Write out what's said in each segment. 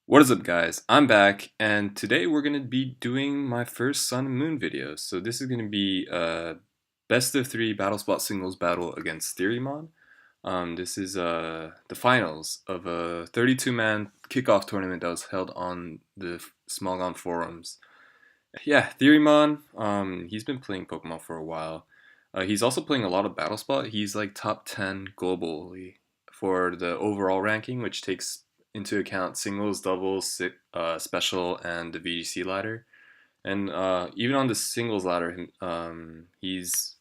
What is up, guys? I'm back, and today we're going to be doing my first Sun and Moon video. So this is going to be a best of 3 battle spot singles battle against Theorymon. This is the finals of a 32-man kickoff tournament that was held on the Smalgon forums. Yeah, Theorymon, he's been playing Pokemon for a while. He's also playing a lot of battle spot. He's like top 10 globally for the overall ranking, which takes into account singles, doubles, special, and the VGC ladder. And even on the singles ladder, he's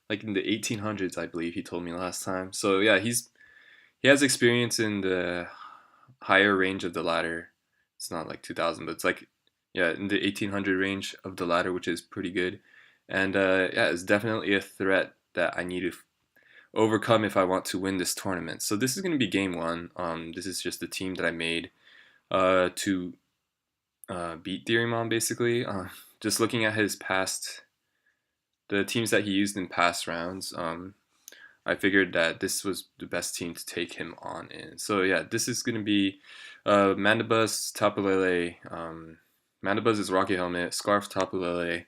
like in the 1800s, I believe he told me last time. So yeah, he has experience in the higher range of the ladder. It's not like 2000, but it's like yeah, in the 1800 range of the ladder, which is pretty good. And yeah, it's definitely a threat that I need to overcome if I want to win this tournament. So this is going to be game one. This is just the team that I made to beat Theorymon, basically. Just looking at the teams that he used in past rounds, I figured that this was the best team to take him on in. So yeah, this is going to be Mandibuzz, Tapu Lele. Mandibuzz is Rocky Helmet, Scarf, Tapu Lele,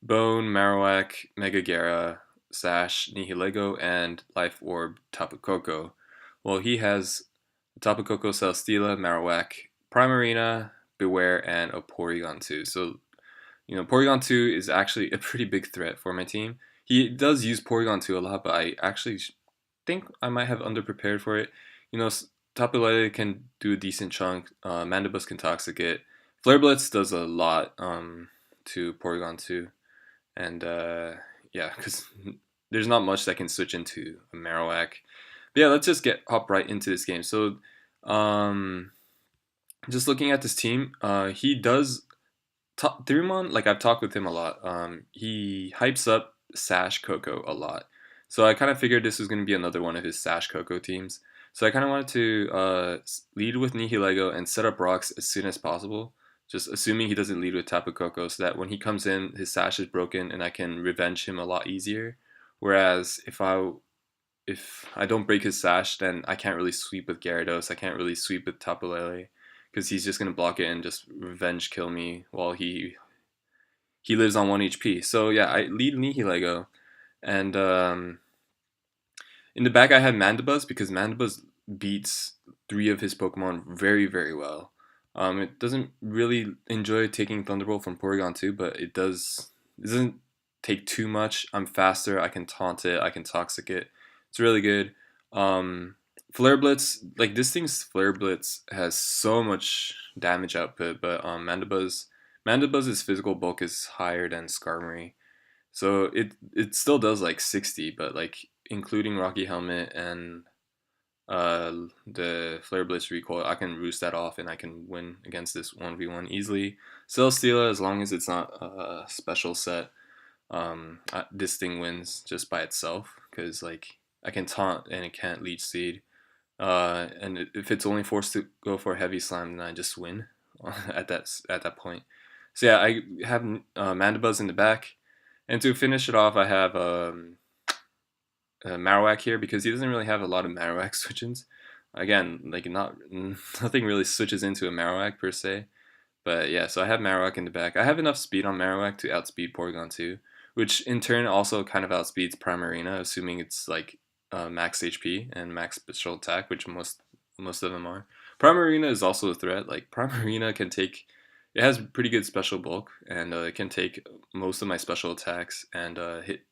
Bone, Marowak, Megagara, Sash, Nihilego, and Life Orb Tapu Koko. Well, he has Tapu Koko, Celesteela, Marowak, Primarina, Beware, and a Porygon 2. So, Porygon 2 is actually a pretty big threat for my team. He does use Porygon 2 a lot, but I actually think I might have underprepared for it. You know, Tapu Lele can do a decent chunk. Mandibuzz can Toxic it. Flare Blitz does a lot to Porygon 2. And yeah, because there's not much that can switch into a Marowak. But yeah, let's just hop right into this game. So, just looking at this team, he does Theorymon. Like I've talked with him a lot. He hypes up Sash Coco a lot. So I kind of figured this was going to be another one of his Sash Coco teams. So I kind of wanted to lead with Nihilego and set up rocks as soon as possible, just assuming he doesn't lead with Tapu Koko, so that when he comes in, his Sash is broken and I can revenge him a lot easier. Whereas if I don't break his Sash, then I can't really sweep with Gyarados. I can't really sweep with Tapu Lele because he's just gonna block it and just revenge kill me while he lives on 1 HP. So yeah, I lead Nihilego, and in the back I have Mandibuzz because Mandibuzz beats 3 of his Pokemon very, very well. It doesn't really enjoy taking Thunderbolt from Porygon 2, but it doesn't take too much. I'm faster, I can taunt it, I can Toxic it. It's really good. Flare Blitz, like this thing's Flare Blitz has so much damage output, but Mandibuzz's physical bulk is higher than Skarmory. So it still does like 60, but like including Rocky Helmet and the Flare Blitz recoil, I can roost that off and I can win against this 1v1 easily. Celesteela, as long as it's not a special set, this thing wins just by itself because like I can taunt and it can't leech seed. And if it's only forced to go for a heavy slam, then I just win at that point. So yeah, I have Mandibuzz in the back, and to finish it off, I have Marowak here because he doesn't really have a lot of Marowak switch-ins. Again, like nothing really switches into a Marowak per se. But yeah, so I have Marowak in the back. I have enough speed on Marowak to outspeed Porygon 2, which in turn also kind of outspeeds Primarina, assuming it's like max HP and max special attack, which most of them are. Primarina is also a threat. Like Primarina can take, it has pretty good special bulk, and it can take most of my special attacks and hit.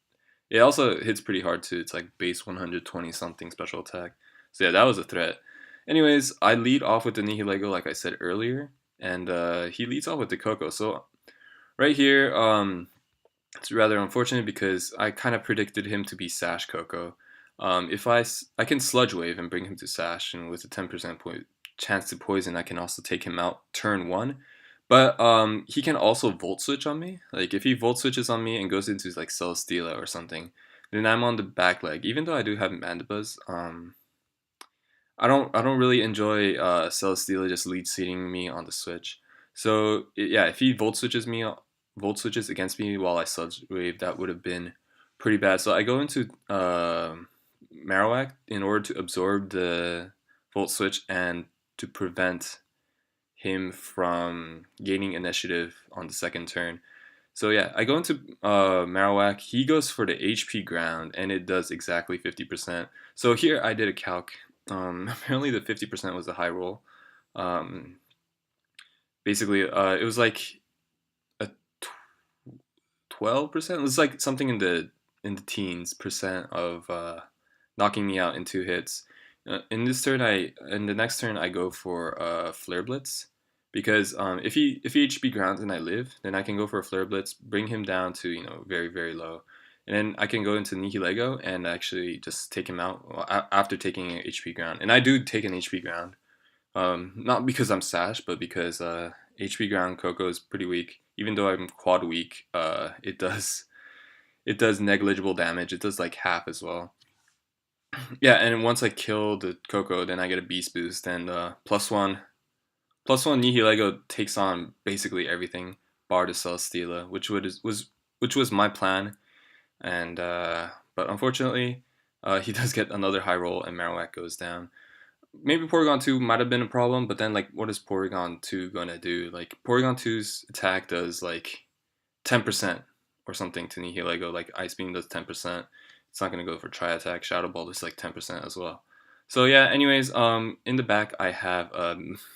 It also hits pretty hard too. It's like base 120 something special attack. So yeah, that was a threat. Anyways, I lead off with the Nihilego like I said earlier, and he leads off with the Coco. So right here, it's rather unfortunate because I kind of predicted him to be Sash Coco. If I can Sludge Wave and bring him to Sash, and with a 10% chance to poison, I can also take him out turn 1. But he can also Volt Switch on me. Like if he Volt Switches on me and goes into like Celesteela or something, then I'm on the back leg. Even though I do have Mandibuzz, I don't really enjoy Celesteela just lead seating me on the switch. So yeah, if he Volt Switches against me while I Sludge Wave, that would have been pretty bad. So I go into Marowak in order to absorb the Volt Switch and to prevent him from gaining initiative on the second turn. So yeah, I go into Marowak. He goes for the HP ground, and it does exactly 50%. So here I did a calc. Apparently the 50% was a high roll. Um, Basically, it was like a 12%. It was like something in the teens percent of knocking me out in 2 hits. In the next turn I go for Flare Blitz because if he HP grounds and I live, then I can go for a Flare Blitz, bring him down to very very low, and then I can go into Nihilego and actually just take him out after taking an HP ground. And I do take an HP ground, not because I'm Sash, but because HP ground Coco is pretty weak. Even though I'm quad weak, it does negligible damage. It does like half as well. Yeah, and once I kill the Coco, then I get a Beast Boost and plus one Nihilego takes on basically everything bar to Celesteela, which was my plan, and but unfortunately, he does get another high roll and Marowak goes down. Maybe Porygon 2 might have been a problem, but then like what is Porygon 2 gonna do? Like Porygon 2's attack does like 10% or something to Nihilego, like Ice Beam does 10%. It's not gonna go for Tri Attack. Shadow Ball is like 10% as well. So yeah, anyways, in the back I have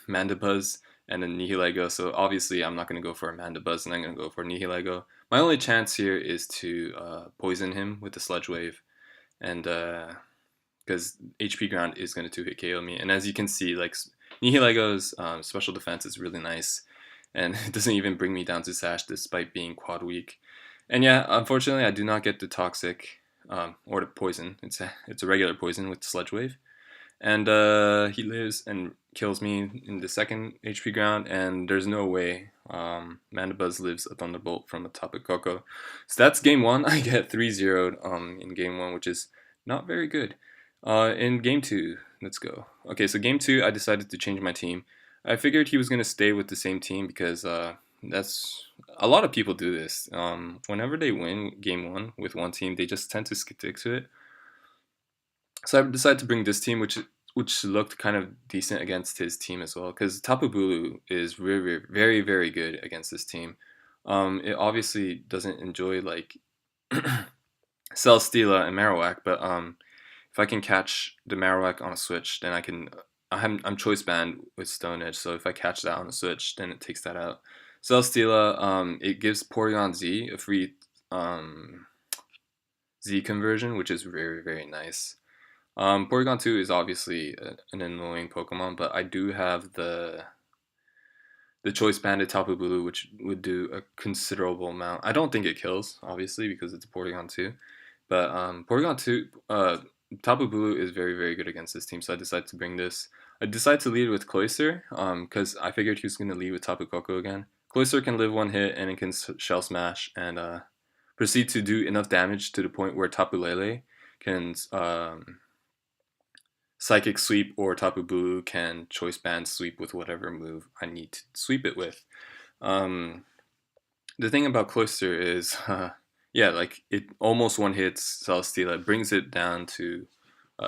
Mandibuzz and a Nihilego, so obviously I'm not gonna go for a Mandibuzz and I'm gonna go for Nihilego. My only chance here is to poison him with the Sludge Wave, and because HP ground is going to 2-hit KO me. And as you can see, like Nihilego's special defense is really nice, and it doesn't even bring me down to Sash despite being quad weak. And yeah, unfortunately, I do not get the toxic or the poison. It's a regular poison with Sludge Wave, and he lives and kills me in the second HP ground. And there's no way Mandibuzz lives a Thunderbolt from a Tapu Koko. So that's game one. I get 3-0'd in game one, which is not very good. In game two, let's go. Okay, so game two, I decided to change my team. I figured he was going to stay with the same team because that's a lot of people do this. Whenever they win game one with one team, they just tend to stick to it. So I decided to bring this team, which looked kind of decent against his team as well, because Tapu Bulu is very, very, very good against this team. It obviously doesn't enjoy like Celesteela and Marowak, but if I can catch the Marowak on a switch, then I'm choice banned with Stone Edge, so if I catch that on a switch, then it takes that out. Celesteela, it gives Porygon Z a free Z conversion, which is very, very nice. Porygon 2 is obviously an annoying Pokemon, but I do have the choice banded Tapu Bulu, which would do a considerable amount. I don't think it kills, obviously, because it's a Porygon 2, but Porygon 2, Tapu Bulu is very, very good against this team, so I decided to bring this. I decided to lead with Cloyster, because I figured he was going to lead with Tapu Koko again. Cloyster can live one hit, and it can Shell Smash, and proceed to do enough damage to the point where Tapu Lele can Psychic Sweep, or Tapu Bulu can Choice Band Sweep with whatever move I need to sweep it with. The thing about Cloyster is, yeah, like it almost one hits Celesteela, brings it down to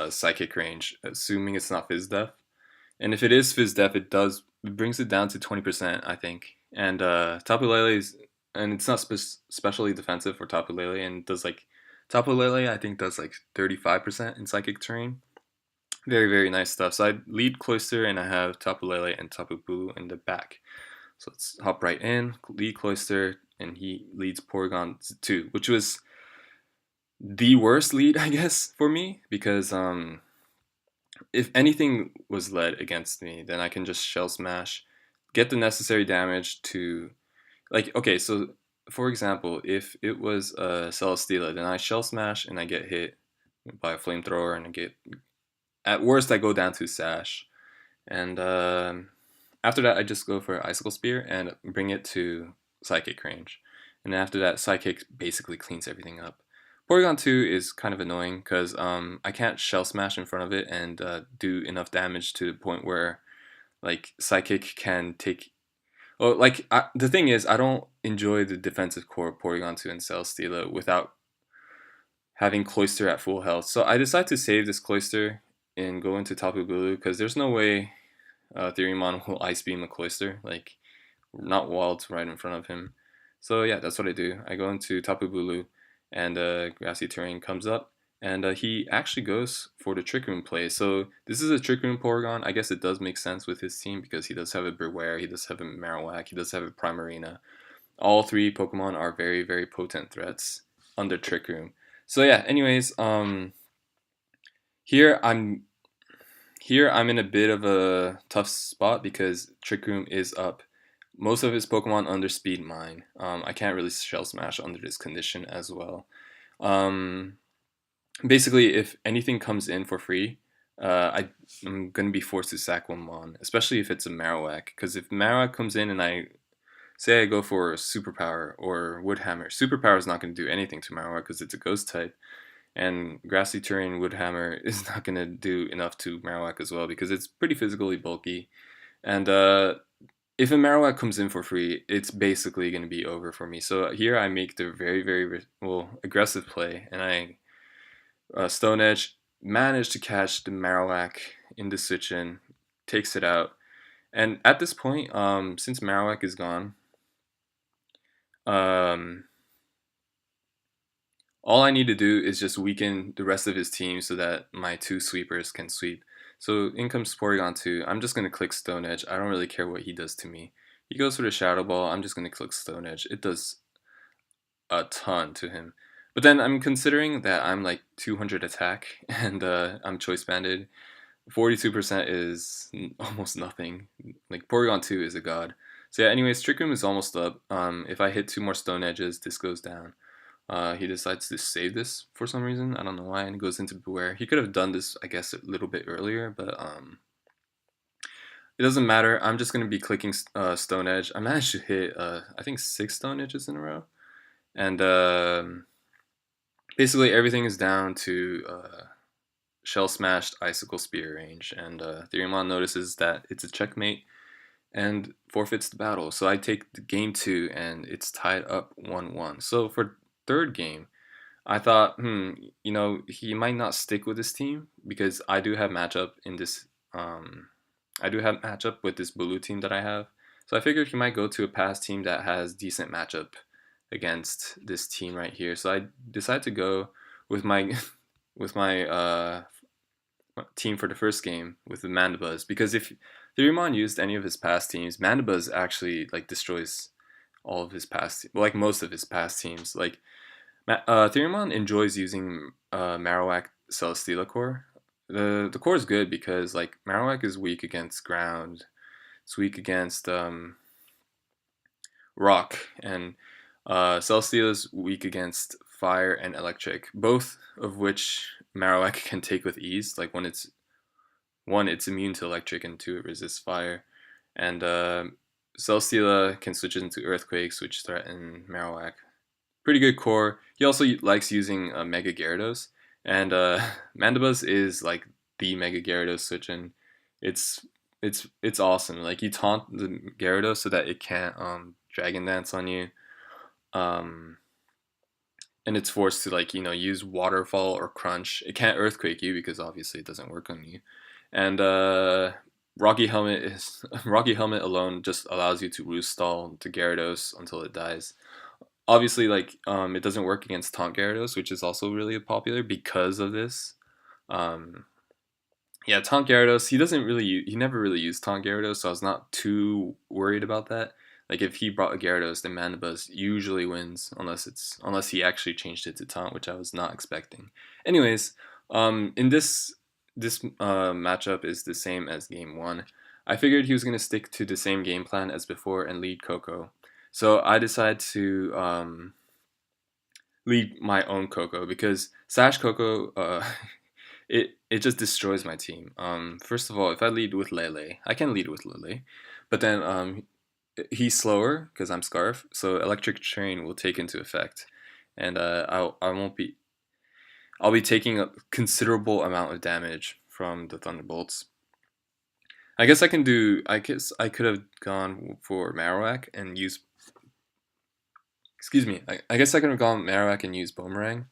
Psychic range, assuming it's not Fizz Def. And if it is Fizz Def, it brings it down to 20%, I think. And Tapu Lele's, and it's not specially defensive for Tapu Lele, and does like Tapu Lele, I think does like 35% in Psychic terrain. Very, very nice stuff. So I lead Cloyster, and I have Tapu Lele and Tapu Bulu in the back. So let's hop right in, lead Cloyster, and he leads Porygon 2, which was the worst lead, I guess, for me, because if anything was led against me, then I can just Shell Smash, get the necessary damage to, like, okay, so for example, if it was Celesteela, then I Shell Smash and I get hit by a Flamethrower, and I get, at worst, I go down to Sash, and after that, I just go for Icicle Spear and bring it to Psychic range. And after that, Psychic basically cleans everything up. Porygon 2 is kind of annoying because I can't Shell Smash in front of it and do enough damage to the point where like Psychic can take... Well, like, the thing is, I don't enjoy the defensive core of Porygon 2 and Celesteela without having Cloyster at full health. So I decided to save this Cloyster and go into Tapu Bulu because there's no way Theorymon will Ice Beam the Cloister, like not Waltz right in front of him. So yeah, that's what I do. I go into Tapu Bulu, and Grassy Terrain comes up, and he actually goes for the Trick Room play. So this is a Trick Room Porygon. I guess it does make sense with his team because he does have a Beware, he does have a Marowak, he does have a Primarina. All three Pokemon are very, very potent threats under Trick Room. So yeah, anyways, here I'm here I'm in a bit of a tough spot because Trick Room is up. Most of his Pokemon under Speed Mine. I can't really Shell Smash under this condition as well. Um, Basically, if anything comes in for free, I'm gonna be forced to sack one Mon, especially if it's a Marowak. Because if Marowak comes in and I say I go for Superpower or Wood Hammer, Superpower is not gonna do anything to Marowak because it's a Ghost type, and Grassy Terrain Wood Hammer is not gonna do enough to Marowak as well because it's pretty physically bulky. And if a Marowak comes in for free, it's basically going to be over for me. So here I make the very, very aggressive play, and I Stone Edge managed to catch the Marowak in the switch in, takes it out. And at this point, since Marowak is gone, um, all I need to do is just weaken the rest of his team so that my two sweepers can sweep. So in comes Porygon 2. I'm just going to click Stone Edge. I don't really care what he does to me. He goes for the Shadow Ball. I'm just going to click Stone Edge. It does a ton to him. But then I'm considering that I'm like 200 attack and I'm Choice Banded. 42% is almost nothing. Like Porygon 2 is a god. So yeah, anyways, Trick Room is almost up. If I hit two more Stone Edges, this goes down. He decides to save this for some reason. I don't know why, and he goes into Beware. He could have done this, I guess, a little bit earlier, but it doesn't matter. I'm just going to be clicking Stone Edge. I managed to hit, I think, 6 Stone Edges in a row. And basically everything is down to Shell Smashed Icicle Spear range. And Theorymon notices that it's a checkmate and forfeits the battle. So I take the game 2, and it's tied up 1-1. So for third game, I thought, he might not stick with this team because I do have matchup in this. I do have matchup with this blue team that I have. So I figured he might go to a past team that has decent matchup against this team right here. So I decided to go with my with my team for the first game with the Mandibuzz, because if Theorymon used any of his past teams, Mandibuzz actually like destroys all of his past, like most of his past teams. Like Theorymon enjoys using Marowak Celesteela core. The core is good because like Marowak is weak against ground, it's weak against rock, and Celesteela is weak against fire and electric, both of which Marowak can take with ease. Like when it's immune to electric, and two, it resists fire. And Celesteela can switch into Earthquakes, which threaten Marowak. Pretty good core. He also likes using Mega Gyarados, and Mandibuzz is like the Mega Gyarados switch in. It's awesome. Like you taunt the Gyarados so that it can't Dragon Dance on you, and it's forced to like use Waterfall or Crunch. It can't Earthquake you because obviously it doesn't work on you, and Rocky Helmet alone just allows you to Roost Stall to Gyarados until it dies. Obviously, like it doesn't work against Taunt Gyarados, which is also really popular because of this. Yeah, Taunt Gyarados. He never really used Taunt Gyarados, so I was not too worried about that. Like if he brought a Gyarados, then Mandibuzz usually wins unless he actually changed it to Taunt, which I was not expecting. Anyways, in this matchup is the same as game 1. I figured he was gonna stick to the same game plan as before and lead Coco. So I decided to lead my own Coco because Sash Coco, it just destroys my team. First of all, if I lead with Lele, I can lead with Lele, but then he's slower because I'm Scarf, so Electric Train will take into effect, and I'll be taking a considerable amount of damage from the Thunderbolts. I guess I could have gone for Marowak and used. Excuse me. I guess I could have gone Marowak and used Boomerang,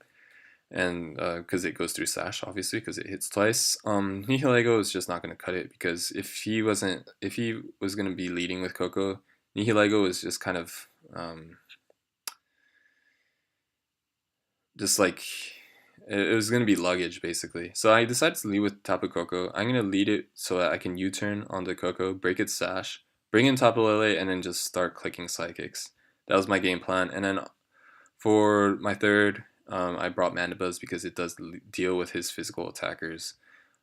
and because it goes through Sash, obviously, because it hits twice. Nihilego is just not going to cut it, because if he was going to be leading with Coco, Nihilego is just kind of just like it was going to be luggage basically. So I decided to lead with Tapu Koko. I'm going to lead it so that I can U-turn on the Koko, break its Sash, bring in Tapu Lele, and then just start clicking Psychics. That was my game plan. And then for my third, I brought Mandibuzz because it does deal with his physical attackers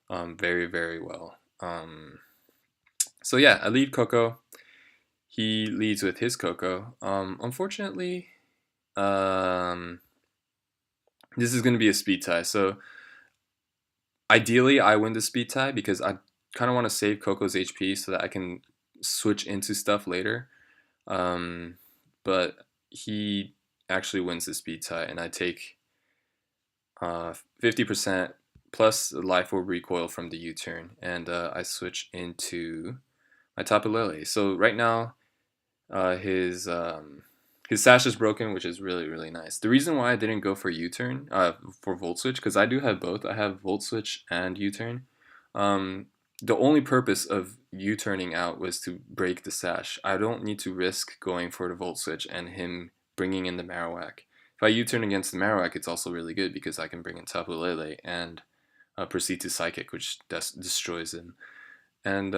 very, very well. So yeah, I lead Coco. He leads with his Coco. Unfortunately, this is going to be a speed tie. So ideally, I win the speed tie because I kind of want to save Coco's HP so that I can switch into stuff later. But he actually wins the speed tie, and I take 50% plus the Life Orb recoil from the U-turn, and I switch into my Tapu Lele. So right now, his Sash is broken, which is really, really nice. The reason why I didn't go for U-turn, for Volt Switch, because I do have both. I have Volt Switch and U-turn. The only purpose of U-turning out was to break the Sash. I don't need to risk going for the Volt Switch and him bringing in the Marowak. If I U-turn against the Marowak, it's also really good because I can bring in Tapu Lele and proceed to Psychic, which destroys him. And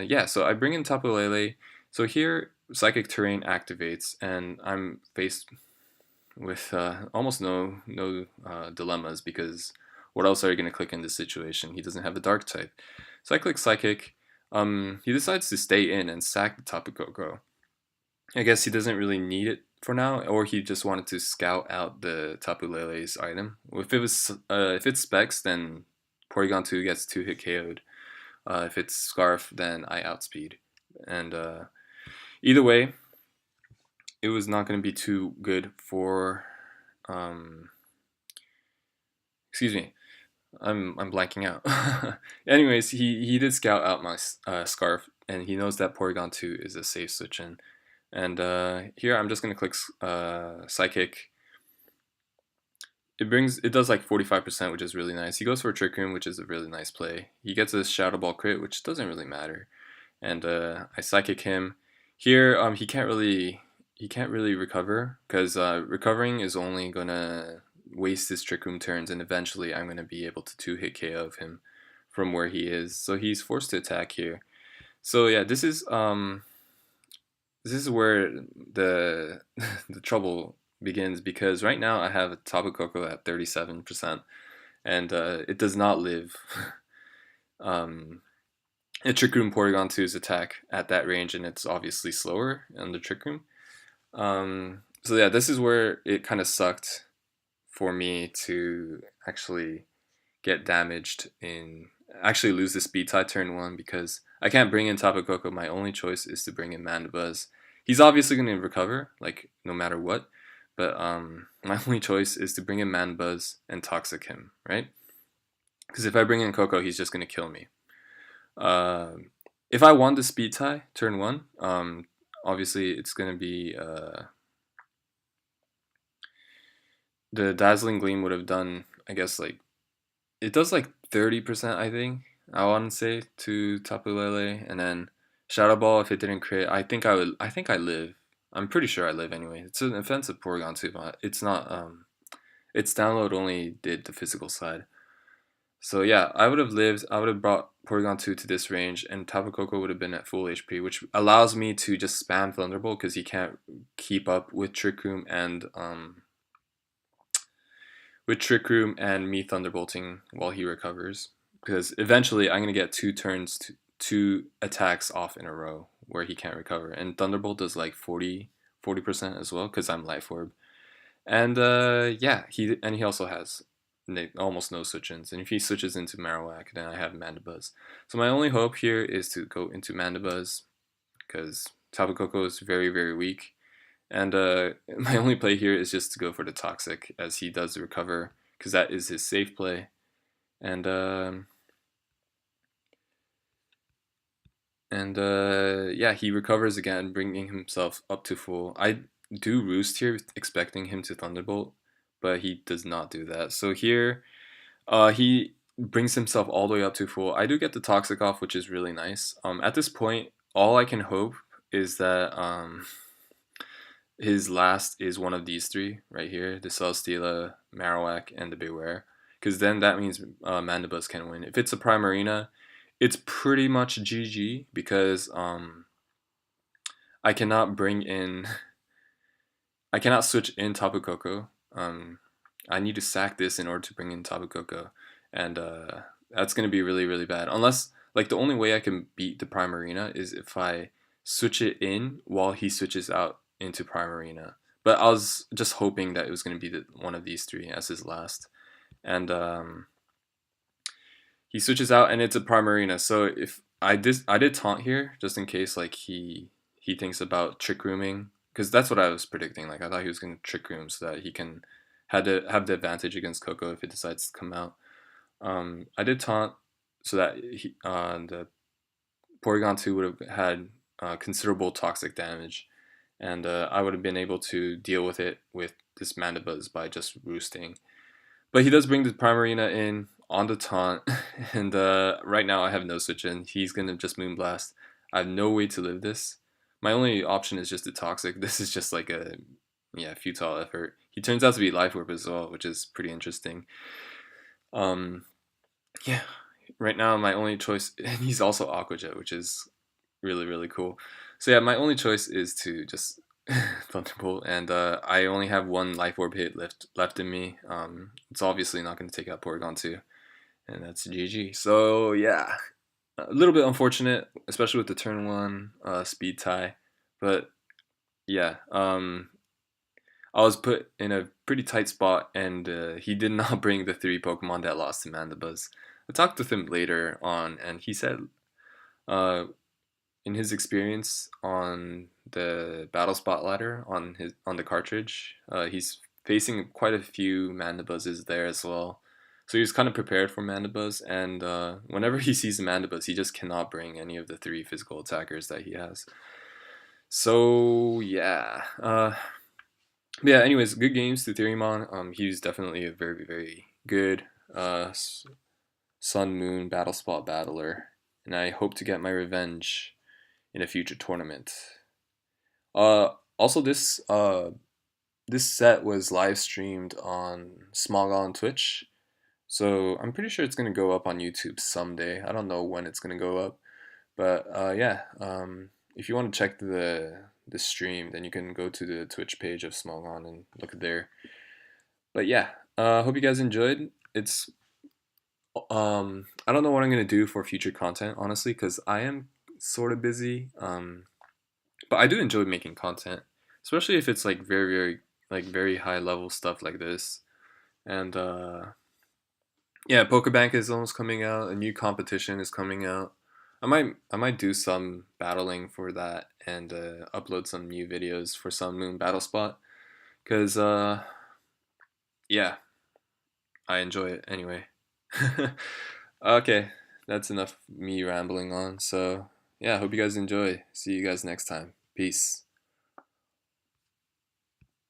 yeah, so I bring in Tapu Lele. So here, Psychic Terrain activates, and I'm faced with almost no dilemmas, because what else are you going to click in this situation? He doesn't have a Dark type. So I click Psychic. He decides to stay in and sack the Tapu Koko. I guess he doesn't really need it for now, or he just wanted to scout out the Tapu Lele's item. If it's Specs, then Porygon 2 gets 2-hit KO'd. If it's Scarf, then I outspeed. And either way, it was not going to be too good for. Excuse me, I'm blanking out. Anyways, he did scout out my Scarf, and he knows that Porygon 2 is a safe switch in. And here I'm just going to click Psychic. It does like 45%, which is really nice. He goes for a Trick Room, which is a really nice play. He gets a Shadow Ball crit, which doesn't really matter. And I Psychic him. Here he can't really recover, because recovering is only gonna waste his Trick Room turns, and eventually I'm gonna be able to 2-hit KO of him from where he is. So he's forced to attack here. So yeah, this is where the the trouble begins, because right now I have a Tapu Koko at 37%, and it does not live a Trick Room Porygon 2's attack at that range, and it's obviously slower on the Trick Room. So yeah, this is where it kind of sucked for me to actually get damaged actually lose the speed tie turn 1, because I can't bring in Tapu Koko. My only choice is to bring in Mandibuzz. He's obviously going to recover, like, no matter what, but my only choice is to bring in Mandibuzz and Toxic him, right? Because if I bring in Koko, he's just going to kill me. If I won the speed tie turn 1, obviously it's going to be the Dazzling Gleam would have done, I guess, like, it does like 30%, I think, I want to say, to Tapu Lele, and then Shadow Ball, if it didn't crit, I think I live. I'm pretty sure I live anyway. It's an offensive Porygon 2, but it's not, its download only did the physical side. So yeah, I would have lived. I would have brought Porygon 2 to this range, and Tapu Koko would have been at full HP, which allows me to just spam Thunderbolt, because he can't keep up with Trick Room and me Thunderbolting while he recovers. Because eventually I'm gonna get 2 turns, 2 attacks off in a row where he can't recover, and Thunderbolt does like 40% as well, because I'm Life Orb. And yeah, he also has almost no switch-ins, and if he switches into Marowak, then I have Mandibuzz. So my only hope here is to go into Mandibuzz, because Tapu Koko is very, very weak, and my only play here is just to go for the Toxic, as he does recover, because that is his safe play. And yeah, he recovers again, bringing himself up to full. I do Roost here, expecting him to Thunderbolt, but he does not do that. So here, he brings himself all the way up to full. I do get the toxic off, which is really nice. At this point, all I can hope is that his last is one of these three right here: the Celesteela, Marowak, and the Beware. Because then that means Mandibuzz can win. If it's a Primarina, it's pretty much GG because I cannot bring in, I cannot switch in Tapu Koko. I need to sack this in order to bring in Tapu Koko, and that's gonna be really really bad. Unless like the only way I can beat the Primarina is if I switch it in while he switches out into Primarina. But I was just hoping that it was gonna be one of these three as his last, and he switches out and it's a Primarina. So if I did taunt here just in case like he thinks about trick rooming, because that's what I was predicting. Like I thought he was gonna trick room so that he can had to have the advantage against Coco if it decides to come out. I did taunt so that the Porygon 2 would have had considerable toxic damage, and I would have been able to deal with it with this Mandibuzz by just roosting. But he does bring the Primarina in on the taunt, and right now I have no switch in. He's gonna just Moonblast. I have no way to live this. My only option is just the Toxic. This is just like a futile effort. He turns out to be Life Orb as well, which is pretty interesting. Um, yeah, right now my only choice, and he's also Aqua Jet, which is really really cool. So yeah, my only choice is to just Thunderbolt, and I only have one Life Orb hit left in me. It's obviously not going to take out Porygon 2, and that's GG. So yeah, a little bit unfortunate, especially with the turn 1 speed tie, but yeah, I was put in a pretty tight spot, and he did not bring the 3 Pokemon that lost to Mandibuzz. I talked with him later on, and he said uh, in his experience on the battle spot ladder on the cartridge, he's facing quite a few Mandibuzzes there as well. So he was kind of prepared for Mandibuzz, and whenever he sees a Mandibuzz, he just cannot bring any of the 3 physical attackers that he has. So yeah, yeah. Anyways, good games to Theorymon. He's definitely a very very good Sun Moon battle spot battler, and I hope to get my revenge in a future tournament. Also, this set was live streamed on Smogon Twitch, so I'm pretty sure it's gonna go up on YouTube someday. I don't know when it's gonna go up, but yeah. If you want to check the stream, then you can go to the Twitch page of Smogon and look there. But yeah, hope you guys enjoyed. It's I don't know what I'm gonna do for future content, honestly, because I am sort of busy. But I do enjoy making content, especially if it's like very high level stuff like this. And yeah, Pokebank is almost coming out. A new competition is coming out. I might do some battling for that and upload some new videos for Sun Moon Battle Spot, because yeah, I enjoy it anyway. Okay, that's enough me rambling on. So yeah, hope you guys enjoy. See you guys next time. Peace.